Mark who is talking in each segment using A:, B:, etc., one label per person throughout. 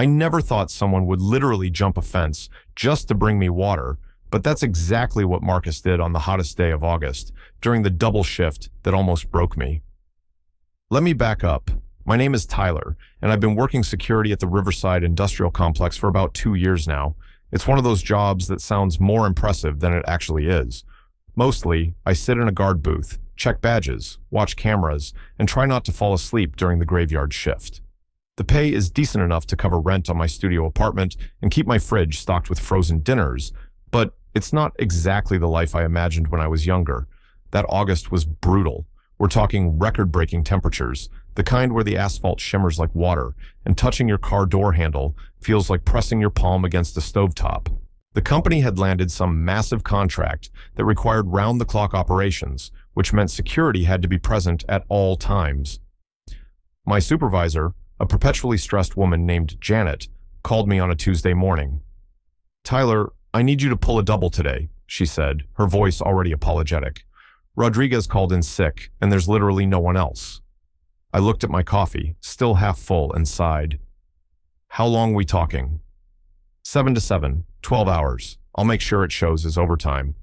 A: I never thought someone would literally jump a fence just to bring me water, but that's exactly what Marcus did on the hottest day of August, during the double shift that almost broke me. Let me back up. My name is Tyler, and I've been working security at the Riverside Industrial Complex for about 2 years now. It's one of those jobs that sounds more impressive than it actually is. Mostly, I sit in a guard booth, check badges, watch cameras, and try not to fall asleep during the graveyard shift. The pay is decent enough to cover rent on my studio apartment and keep my fridge stocked with frozen dinners, but it's not exactly the life I imagined when I was younger. That August was brutal. We're talking record-breaking temperatures, the kind where the asphalt shimmers like water, and touching your car door handle feels like pressing your palm against a stovetop. The company had landed some massive contract that required round-the-clock operations, which meant security had to be present at all times. My supervisor, a perpetually stressed woman named Janet, called me on a Tuesday morning. "Tyler, I need you to pull a double today," she said, her voice already apologetic. "Rodriguez called in sick, and there's literally no one else." I looked at my coffee, still half full, and sighed. "How long we talking?" 7 to 7, 12 hours. I'll make sure it shows as overtime."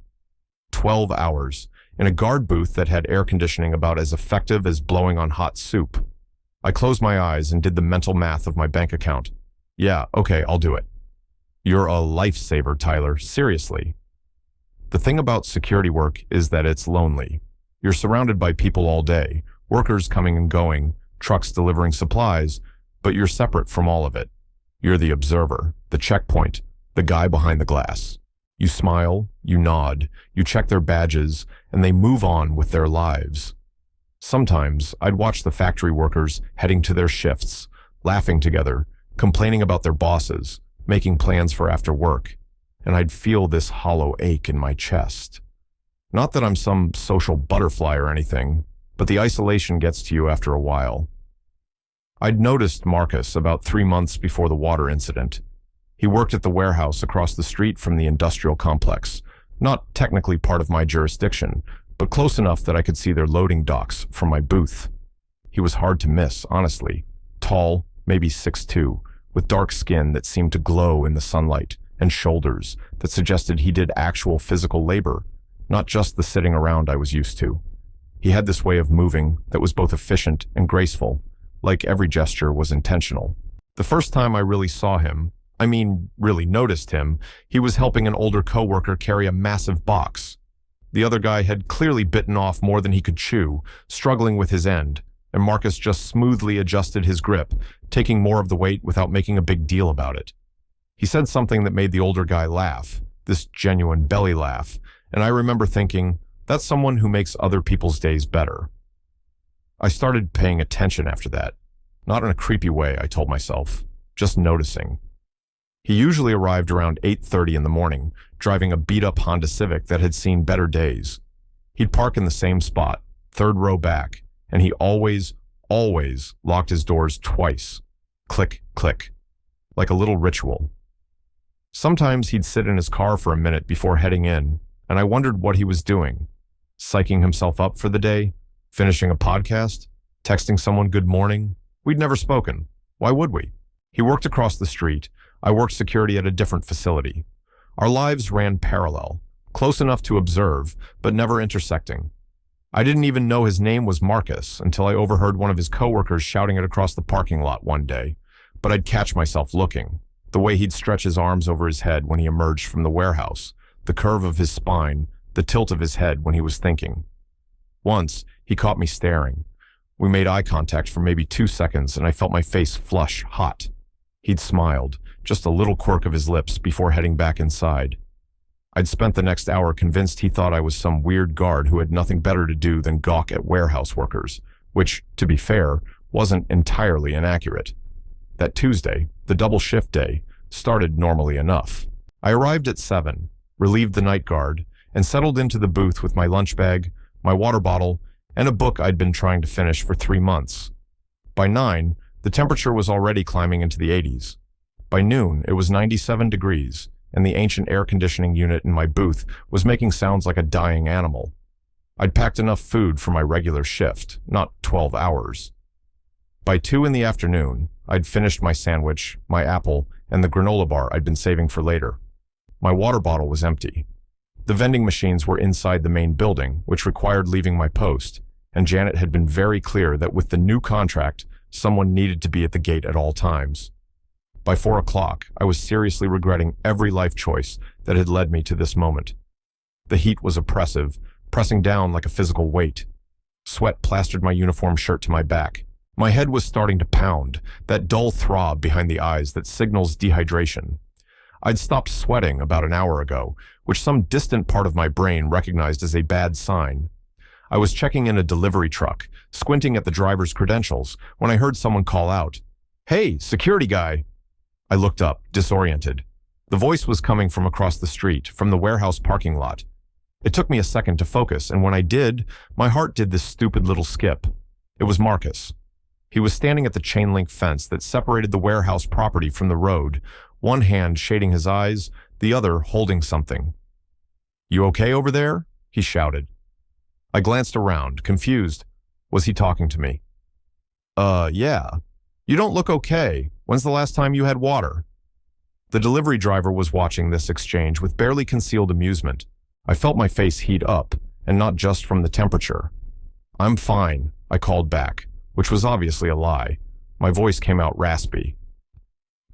A: 12 hours, in a guard booth that had air conditioning about as effective as blowing on hot soup. I closed my eyes and did the mental math of my bank account. "Yeah, okay, I'll do it." "You're a lifesaver, Tyler, seriously." The thing about security work is that it's lonely. You're surrounded by people all day, workers coming and going, trucks delivering supplies, but you're separate from all of it. You're the observer, the checkpoint, the guy behind the glass. You smile, you nod, you check their badges, and they move on with their lives. Sometimes I'd watch the factory workers heading to their shifts, laughing together, complaining about their bosses, making plans for after work, and I'd feel this hollow ache in my chest. Not that I'm some social butterfly or anything, but the isolation gets to you after a while. I'd noticed Marcus about 3 months before the water incident. He worked at the warehouse across the street from the industrial complex, not technically part of my jurisdiction, but close enough that I could see their loading docks from my booth. He was hard to miss, honestly. Tall, maybe 6'2", with dark skin that seemed to glow in the sunlight, and shoulders that suggested he did actual physical labor, not just the sitting around I was used to. He had this way of moving that was both efficient and graceful, like every gesture was intentional. The first time I really saw him, really noticed him, he was helping an older coworker carry a massive box. The other guy had clearly bitten off more than he could chew, struggling with his end, and Marcus just smoothly adjusted his grip, taking more of the weight without making a big deal about it. He said something that made the older guy laugh, this genuine belly laugh, and I remember thinking, that's someone who makes other people's days better. I started paying attention after that. Not in a creepy way, I told myself, just noticing. He usually arrived around 8:30 in the morning, driving a beat-up Honda Civic that had seen better days. He'd park in the same spot, 3rd row back, and he always locked his doors twice. Click, click, like a little ritual. Sometimes he'd sit in his car for a minute before heading in, and I wondered what he was doing. Psyching himself up for the day? Finishing a podcast? Texting someone good morning? We'd never spoken. Why would we? He worked across the street. I worked security at a different facility. Our lives ran parallel, close enough to observe, but never intersecting. I didn't even know his name was Marcus until I overheard one of his coworkers shouting it across the parking lot one day, but I'd catch myself looking. The way he'd stretch his arms over his head when he emerged from the warehouse, the curve of his spine, the tilt of his head when he was thinking. Once, he caught me staring. We made eye contact for maybe 2 seconds, and I felt my face flush hot. He'd smiled, just a little quirk of his lips before heading back inside. I'd spent the next hour convinced he thought I was some weird guard who had nothing better to do than gawk at warehouse workers, which, to be fair, wasn't entirely inaccurate. That Tuesday, the double shift day, started normally enough. I arrived at 7, relieved the night guard, and settled into the booth with my lunch bag, my water bottle, and a book I'd been trying to finish for 3 months. By 9, the temperature was already climbing into the 80s. By noon, it was 97 degrees, and the ancient air conditioning unit in my booth was making sounds like a dying animal. I'd packed enough food for my regular shift, not 12 hours. By 2 in the afternoon, I'd finished my sandwich, my apple, and the granola bar I'd been saving for later. My water bottle was empty. The vending machines were inside the main building, which required leaving my post, and Janet had been very clear that with the new contract, someone needed to be at the gate at all times. By 4 o'clock, I was seriously regretting every life choice that had led me to this moment. The heat was oppressive, pressing down like a physical weight. Sweat plastered my uniform shirt to my back. My head was starting to pound, that dull throb behind the eyes that signals dehydration. I'd stopped sweating about an hour ago, which some distant part of my brain recognized as a bad sign. I was checking in a delivery truck, squinting at the driver's credentials, when I heard someone call out, "Hey, security guy!" I looked up, disoriented. The voice was coming from across the street, from the warehouse parking lot. It took me a second to focus, and when I did, my heart did this stupid little skip. It was Marcus. He was standing at the chain-link fence that separated the warehouse property from the road, one hand shading his eyes, the other holding something. "You okay over there?" he shouted. I glanced around, confused. Was he talking to me? Yeah. You don't look okay. When's the last time you had water?" The delivery driver was watching this exchange with barely concealed amusement. I felt my face heat up, and not just from the temperature. "I'm fine," I called back, which was obviously a lie. My voice came out raspy.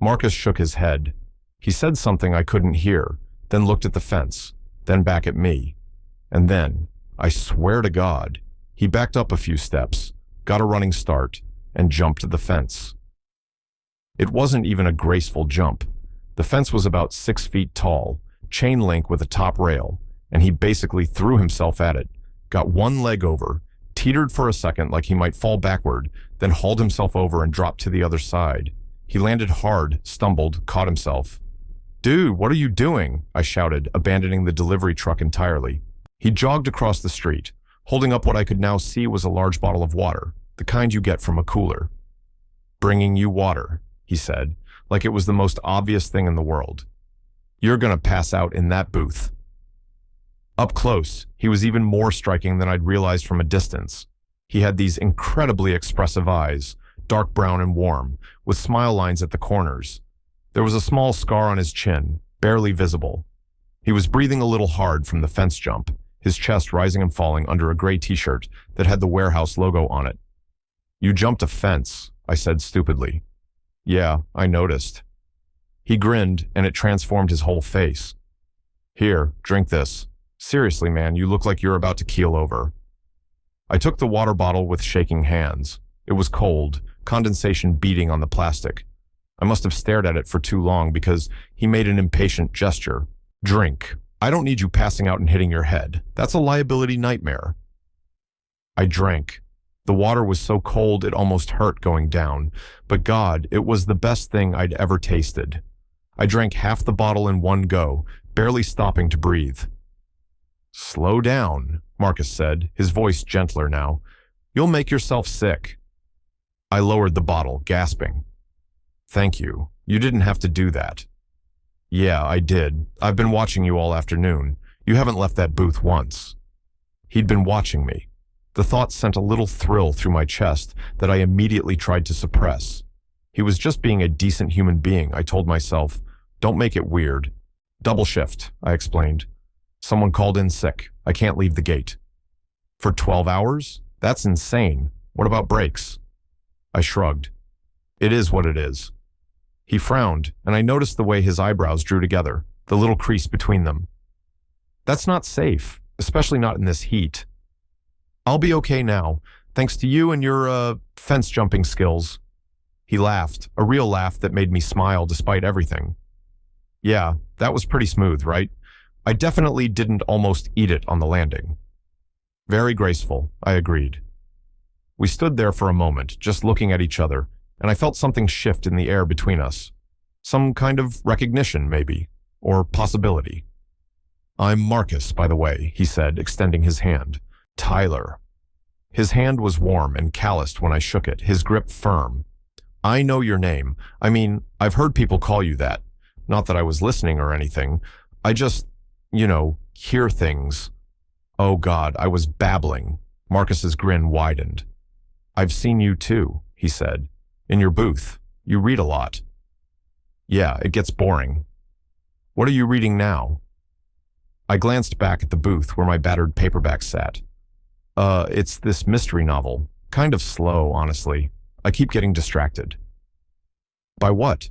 A: Marcus shook his head. He said something I couldn't hear, then looked at the fence, then back at me. And then, I swear to God, he backed up a few steps, got a running start, and jumped the fence. It wasn't even a graceful jump. The fence was about 6 feet tall, chain link with a top rail, and he basically threw himself at it, got one leg over, teetered for a second like he might fall backward, then hauled himself over and dropped to the other side. He landed hard, stumbled, caught himself. "Dude, what are you doing?" I shouted, abandoning the delivery truck entirely. He jogged across the street, holding up what I could now see was a large bottle of water, the kind you get from a cooler. "Bringing you water," he said, like it was the most obvious thing in the world. "You're gonna pass out in that booth." Up close, he was even more striking than I'd realized from a distance. He had these incredibly expressive eyes, dark brown and warm, with smile lines at the corners. There was a small scar on his chin, barely visible. He was breathing a little hard from the fence jump, his chest rising and falling under a gray t-shirt that had the warehouse logo on it. "You jumped a fence," I said stupidly. "Yeah, I noticed." He grinned, and it transformed his whole face. "Here, drink this. Seriously, man, you look like you're about to keel over." I took the water bottle with shaking hands. It was cold, condensation beating on the plastic. I must have stared at it for too long because he made an impatient gesture. "Drink. I don't need you passing out and hitting your head. That's a liability nightmare." I drank. The water was so cold it almost hurt going down, but God, it was the best thing I'd ever tasted. I drank half the bottle in one go, barely stopping to breathe. "Slow down," Marcus said, his voice gentler now. "You'll make yourself sick." I lowered the bottle, gasping. "Thank you. You didn't have to do that." "Yeah, I did. I've been watching you all afternoon. You haven't left that booth once." He'd been watching me. The thought sent a little thrill through my chest that I immediately tried to suppress. He was just being a decent human being, I told myself. Don't make it weird. "Double shift," I explained. "Someone called in sick. I can't leave the gate." "For 12 hours? That's insane. What about breaks?" I shrugged. "It is what it is." He frowned, and I noticed the way his eyebrows drew together, the little crease between them. "That's not safe, especially not in this heat." "I'll be okay now, thanks to you and your, fence jumping skills." He laughed, a real laugh that made me smile despite everything. "Yeah, that was pretty smooth, right? I definitely didn't almost eat it on the landing." "Very graceful," I agreed. We stood there for a moment, just looking at each other, and I felt something shift in the air between us. Some kind of recognition, maybe, or possibility. "I'm Marcus, by the way," he said, extending his hand. "Tyler." His hand was warm and calloused when I shook it, his grip firm. "I know your name. I mean, I've heard people call you that. Not that I was listening or anything. I just, hear things." Oh God, I was babbling. Marcus's grin widened. "I've seen you too," he said. In your booth. You read a lot. Yeah, it gets boring. What are you reading now? I glanced back at the booth where my battered paperback sat. It's this mystery novel. Kind of slow, honestly. I keep getting distracted. By what?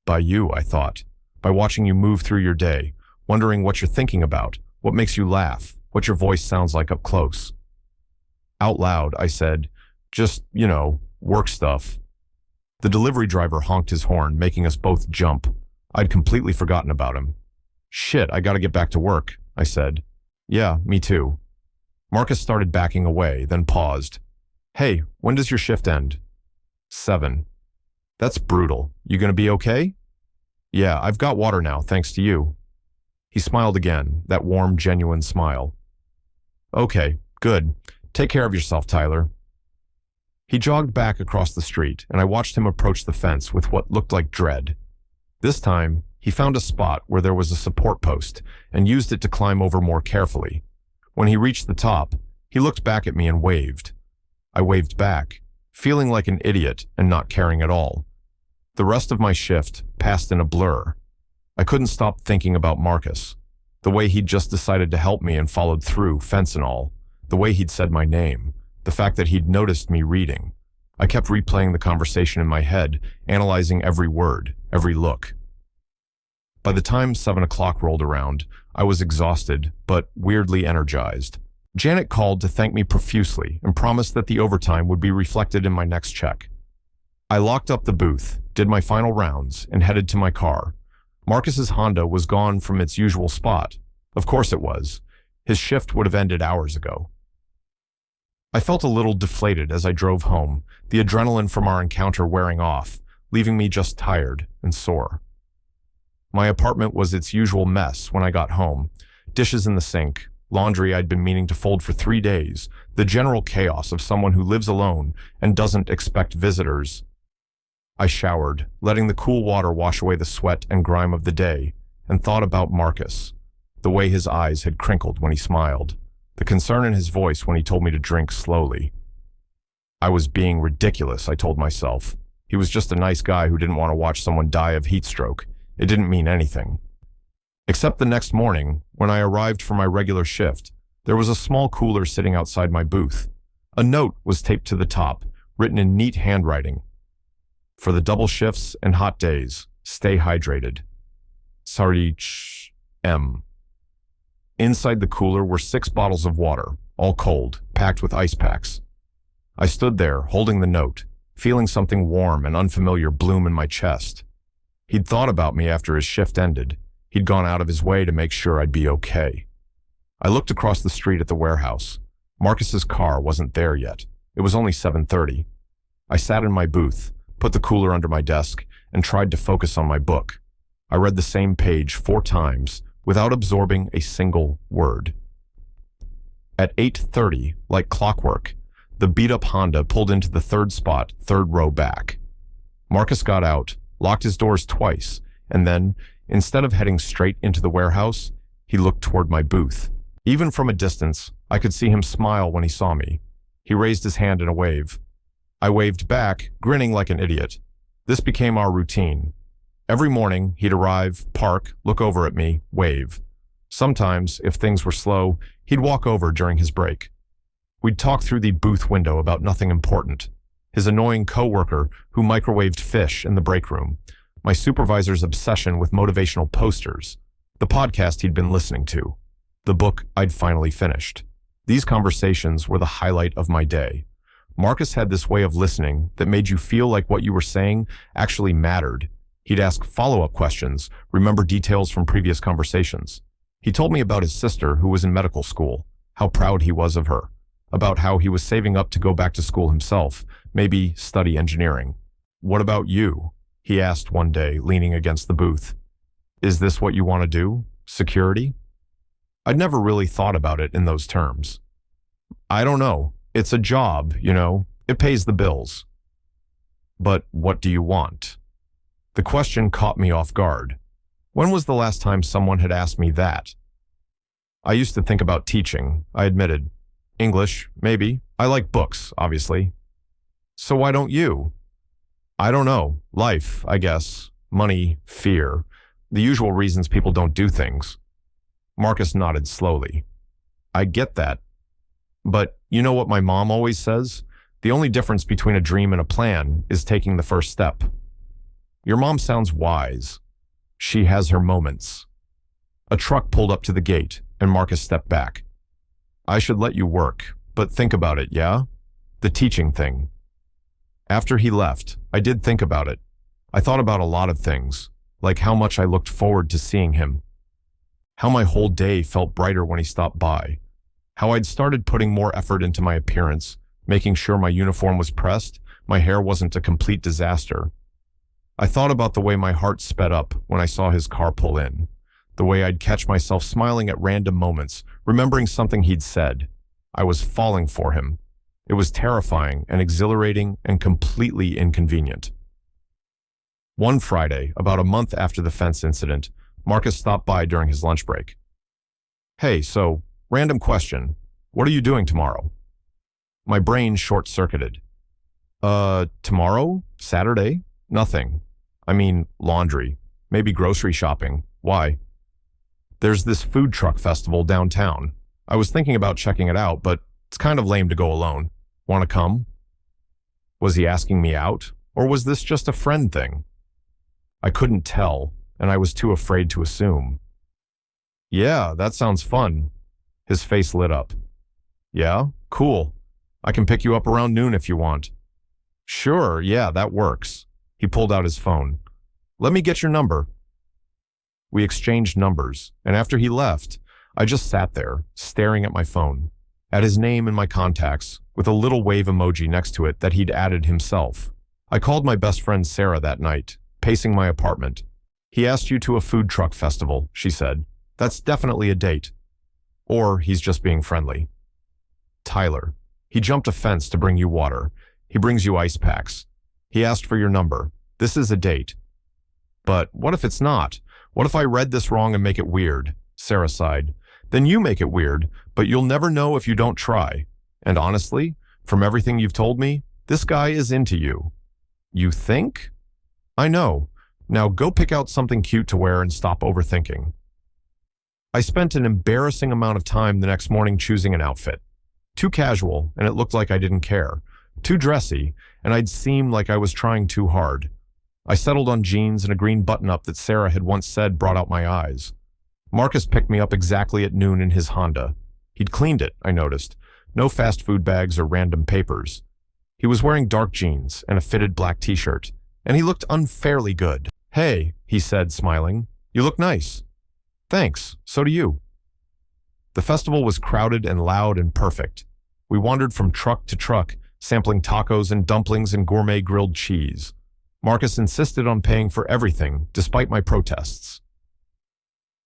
A: By you, I thought. By watching you move through your day, wondering what you're thinking about, what makes you laugh, what your voice sounds like up close. Out loud, I said, just, work stuff. The delivery driver honked his horn, making us both jump. I'd completely forgotten about him. Shit, I gotta get back to work, I said. Yeah, me too. Marcus started backing away, then paused. Hey, when does your shift end? 7. That's brutal. You gonna be okay? Yeah, I've got water now, thanks to you. He smiled again, that warm, genuine smile. Okay, good. Take care of yourself, Tyler. He jogged back across the street, and I watched him approach the fence with what looked like dread. This time, he found a spot where there was a support post and used it to climb over more carefully. When he reached the top, he looked back at me and waved. I waved back, feeling like an idiot and not caring at all. The rest of my shift passed in a blur. I couldn't stop thinking about Marcus, the way he'd just decided to help me and followed through, fence and all, the way he'd said my name, the fact that he'd noticed me reading. I kept replaying the conversation in my head, analyzing every word, every look. By the time 7 o'clock rolled around, I was exhausted, but weirdly energized. Janet called to thank me profusely and promised that the overtime would be reflected in my next check. I locked up the booth, did my final rounds, and headed to my car. Marcus's Honda was gone from its usual spot. Of course it was. His shift would have ended hours ago. I felt a little deflated as I drove home, the adrenaline from our encounter wearing off, leaving me just tired and sore. My apartment was its usual mess when I got home. Dishes in the sink, laundry I'd been meaning to fold for 3 days, the general chaos of someone who lives alone and doesn't expect visitors. I showered, letting the cool water wash away the sweat and grime of the day, and thought about Marcus, the way his eyes had crinkled when he smiled, the concern in his voice when he told me to drink slowly. I was being ridiculous, I told myself. He was just a nice guy who didn't want to watch someone die of heat stroke. It didn't mean anything. Except the next morning, when I arrived for my regular shift, there was a small cooler sitting outside my booth. A note was taped to the top, written in neat handwriting. For the double shifts and hot days, stay hydrated. Sarich M. Inside the cooler were 6 bottles of water, all cold, packed with ice packs. I stood there, holding the note, feeling something warm and unfamiliar bloom in my chest. He'd thought about me after his shift ended. He'd gone out of his way to make sure I'd be okay. I looked across the street at the warehouse. Marcus's car wasn't there yet. It was only 7:30. I sat in my booth, put the cooler under my desk, and tried to focus on my book. I read the same page 4 times without absorbing a single word. At 8:30, like clockwork, the beat-up Honda pulled into the 3rd spot, 3rd row back. Marcus got out, locked his doors twice, and then, instead of heading straight into the warehouse, he looked toward my booth. Even from a distance, I could see him smile when he saw me. He raised his hand in a wave. I waved back, grinning like an idiot. This became our routine. Every morning, he'd arrive, park, look over at me, wave. Sometimes, if things were slow, he'd walk over during his break. We'd talk through the booth window about nothing important. His annoying coworker who microwaved fish in the break room, my supervisor's obsession with motivational posters, the podcast he'd been listening to, the book I'd finally finished. These conversations were the highlight of my day. Marcus had this way of listening that made you feel like what you were saying actually mattered. He'd ask follow-up questions, remember details from previous conversations. He told me about his sister who was in medical school, how proud he was of her, about how he was saving up to go back to school himself, maybe study engineering. What about you? He asked one day, leaning against the booth. Is this what you want to do? Security? I'd never really thought about it in those terms. I don't know. It's a job, It pays the bills. But what do you want? The question caught me off guard. When was the last time someone had asked me that? I used to think about teaching, I admitted. English, maybe. I like books, obviously. So why don't you? I don't know. Life, I guess. Money, fear. The usual reasons people don't do things. Marcus nodded slowly. I get that. But you know what my mom always says? The only difference between a dream and a plan is taking the first step. Your mom sounds wise. She has her moments. A truck pulled up to the gate, and Marcus stepped back. I should let you work, but think about it, yeah? The teaching thing. After he left, I did think about it. I thought about a lot of things, like how much I looked forward to seeing him. How my whole day felt brighter when he stopped by. How I'd started putting more effort into my appearance, making sure my uniform was pressed, my hair wasn't a complete disaster. I thought about the way my heart sped up when I saw his car pull in, the way I'd catch myself smiling at random moments, remembering something he'd said. I was falling for him. It was terrifying and exhilarating and completely inconvenient. One Friday, about a month after the fence incident, Marcus stopped by during his lunch break. Hey, so, random question. What are you doing tomorrow? My brain short-circuited. Tomorrow? Saturday? Nothing. I mean, laundry. Maybe grocery shopping. Why? There's this food truck festival downtown. I was thinking about checking it out, but it's kind of lame to go alone. Want to come? Was he asking me out, or was this just a friend thing? I couldn't tell, and I was too afraid to assume. Yeah, that sounds fun. His face lit up. Yeah, cool. I can pick you up around noon if you want. Sure, yeah, that works. He pulled out his phone. Let me get your number. We exchanged numbers, and after he left, I just sat there, staring at my phone, at his name in my contacts, with a little wave emoji next to it that he'd added himself. I called my best friend Sarah that night, pacing my apartment. He asked you to a food truck festival, she said. That's definitely a date. Or he's just being friendly. Tyler. He jumped a fence to bring you water. He brings you ice packs. He asked for your number. This is a date. But what if it's not? What if I read this wrong and make it weird? Sarah sighed. Then you make it weird, but you'll never know if you don't try. And honestly, from everything you've told me, this guy is into you. You think? I know. Now go pick out something cute to wear and stop overthinking. I spent an embarrassing amount of time the next morning choosing an outfit. Too casual, and it looked like I didn't care. Too dressy, and I'd seem like I was trying too hard. I settled on jeans and a green button-up that Sarah had once said brought out my eyes. Marcus picked me up exactly at noon in his Honda. He'd cleaned it, I noticed. No fast food bags or random papers. He was wearing dark jeans and a fitted black t-shirt, and he looked unfairly good. Hey, he said, smiling. You look nice. Thanks, so do you. The festival was crowded and loud and perfect. We wandered from truck to truck, sampling tacos and dumplings and gourmet grilled cheese. Marcus insisted on paying for everything, despite my protests.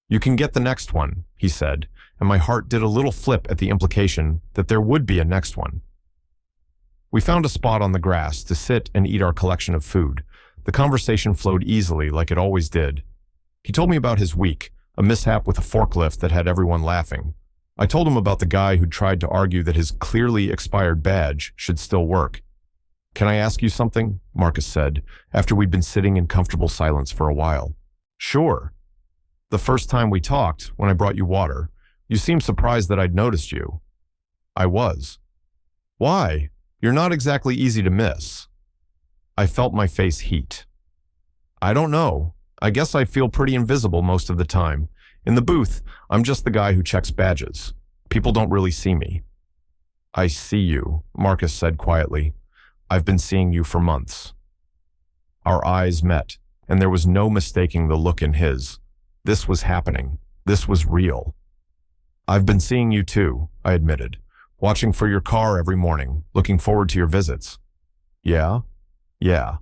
A: You can get the next one, he said, and my heart did a little flip at the implication that there would be a next one. We found a spot on the grass to sit and eat our collection of food. The conversation flowed easily, like it always did. He told me about his week, a mishap with a forklift that had everyone laughing. I told him about the guy who'd tried to argue that his clearly expired badge should still work. Can I ask you something? Marcus said, after we'd been sitting in comfortable silence for a while. Sure. The first time we talked, when I brought you water, you seemed surprised that I'd noticed you. I was. Why? You're not exactly easy to miss. I felt my face heat. I don't know. I guess I feel pretty invisible most of the time. In the booth, I'm just the guy who checks badges. People don't really see me. I see you, Marcus said quietly. I've been seeing you for months. Our eyes met, and there was no mistaking the look in his. This was happening. This was real. I've been seeing you too, I admitted. Watching for your car every morning, looking forward to your visits. Yeah? Yeah.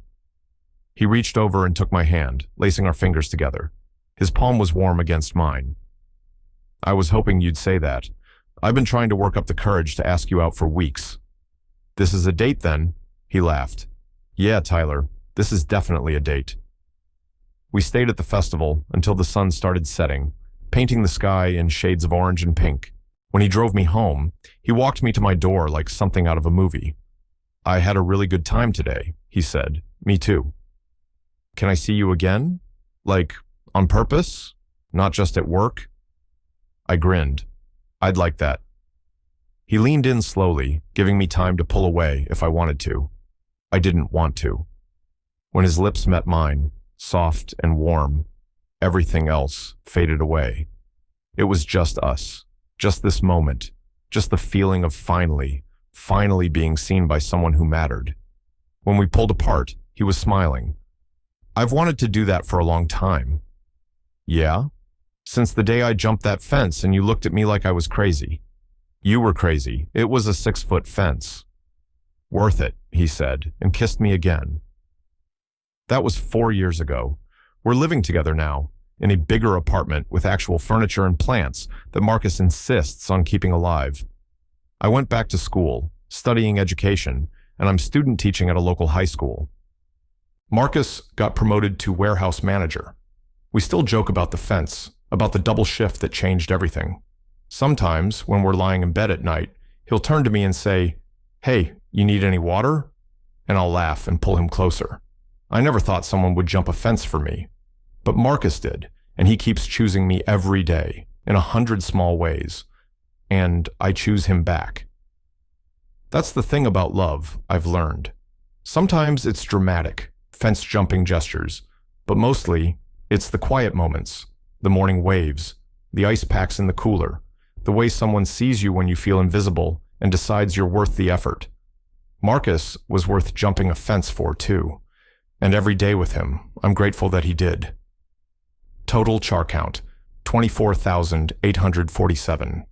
A: He reached over and took my hand, lacing our fingers together. His palm was warm against mine. I was hoping you'd say that. I've been trying to work up the courage to ask you out for weeks. This is a date then? He laughed. Yeah, Tyler, this is definitely a date. We stayed at the festival until the sun started setting, painting the sky in shades of orange and pink. When he drove me home, he walked me to my door like something out of a movie. I had a really good time today, he said, Me too. Can I see you again? Like, on purpose? Not just at work? I grinned. I'd like that. He leaned in slowly, giving me time to pull away if I wanted to. I didn't want to. When his lips met mine, soft and warm, everything else faded away. It was just us, just this moment, just the feeling of finally being seen by someone who mattered. When we pulled apart, he was smiling. I've wanted to do that for a long time. Yeah? Since the day I jumped that fence and you looked at me like I was crazy. You were crazy. It was a 6-foot fence. Worth it, he said, and kissed me again. That was 4 years ago. We're living together now, in a bigger apartment with actual furniture and plants that Marcus insists on keeping alive. I went back to school, studying education, and I'm student teaching at a local high school. Marcus got promoted to warehouse manager. We still joke about the fence, about the double shift that changed everything. Sometimes, when we're lying in bed at night, he'll turn to me and say, "Hey, you need any water?" And I'll laugh and pull him closer. I never thought someone would jump a fence for me. But Marcus did, and he keeps choosing me every day, in 100 small ways. And I choose him back. That's the thing about love, I've learned. Sometimes it's dramatic, fence-jumping gestures, but mostly, it's the quiet moments, the morning waves, the ice packs in the cooler, the way someone sees you when you feel invisible and decides you're worth the effort. Marcus was worth jumping a fence for, too. And every day with him, I'm grateful that he did. Total char count, 24,847.